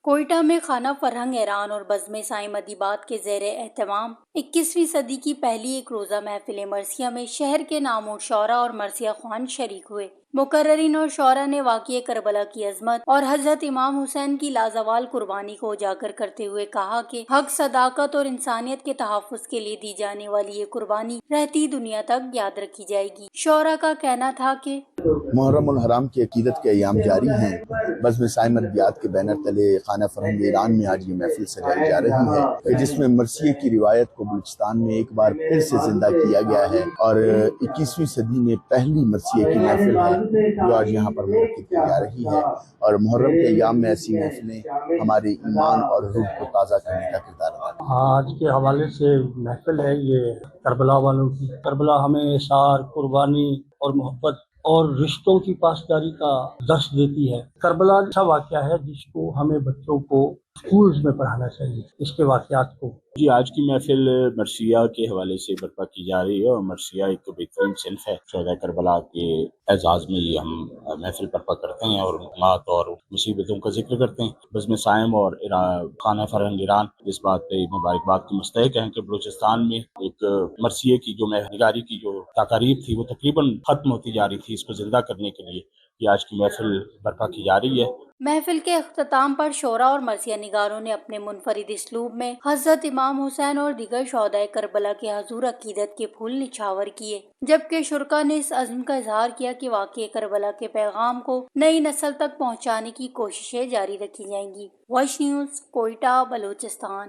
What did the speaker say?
کوئٹہ میں خانہ فرہنگ ایران اور بزم سائم ادیبات کے زیر اہتمام 21ویں صدی کی پہلی ایک روزہ محفل مرثیہ میں شہر کے نامور شعراء اور مرثیہ خوان شریک ہوئے۔ مقررین اور شعراء نے واقعہ کربلا کی عظمت اور حضرت امام حسین کی لازوال قربانی کو اجاگر کرتے ہوئے کہا کہ حق، صداقت اور انسانیت کے تحفظ کے لیے دی جانے والی یہ قربانی رہتی دنیا تک یاد رکھی جائے گی۔ شعراء کا کہنا تھا کہ محرم الحرام کی عقیدت کے ایام جاری ہیں۔ بزم سائم ادبیات کے بینر تلے خانہ فرہنگ ایران میں آج یہ محفل سجائی جا رہی ہے کہ جس میں مرثیے کی روایت کو بلوچستان میں ایک بار پھر سے زندہ کیا گیا ہے اور 21ویں صدی میں پہلی مرثیے کی محفل ہے جو آج یہاں پر منعقد کی جا رہی ہے، اور محرم کے ایام میں ایسی محفلیں ہمارے ایمان اور روح کو تازہ کرنے کا کردار ادا کرتی ہیں۔ آج کے حوالے سے محفل ہے یہ کربلا والوں کی۔ کربلا ہمیں اثار، قربانی اور محبت اور رشتوں کی پاسداری کا درس دیتی ہے۔ کربلا ایسا واقعہ ہے جس کو ہمیں بچوں کو اسکولز میں پڑھانا چاہیے، اس کے واقعات کو۔ جی، آج کی محفل مرثیہ کے حوالے سے برپا کی جا رہی ہے، اور مرثیہ ایک بہترین صنف ہے۔ شہداء کربلا کے اعزاز میں یہ ہم محفل برپا کرتے ہیں اور مقامات اور مصیبتوں کا ذکر کرتے ہیں۔ بزم سائم اور خانہ فرہنگ ایران اس بات پہ مبارکباد کی مستحق ہیں کہ بلوچستان میں ایک مرثیے کی جو نگاری کی جو تقاریب تھی وہ تقریباً ختم ہوتی جا رہی تھی، اس کو زندہ کرنے کے لیے یہ آج کی محفل برپا کی جا رہی ہے۔ محفل کے اختتام پر شعراء اور مرثیہ نگاروں نے اپنے منفرد اسلوب میں حضرت امام حسین اور دیگر شہداء کربلا کے حضور عقیدت کے پھول نچھاور کیے، جبکہ شرکاء نے اس عزم کا اظہار کیا کہ واقعہ کربلا کے پیغام کو نئی نسل تک پہنچانے کی کوششیں جاری رکھی جائیں گی۔ Voice news, Quetta, Balochistan.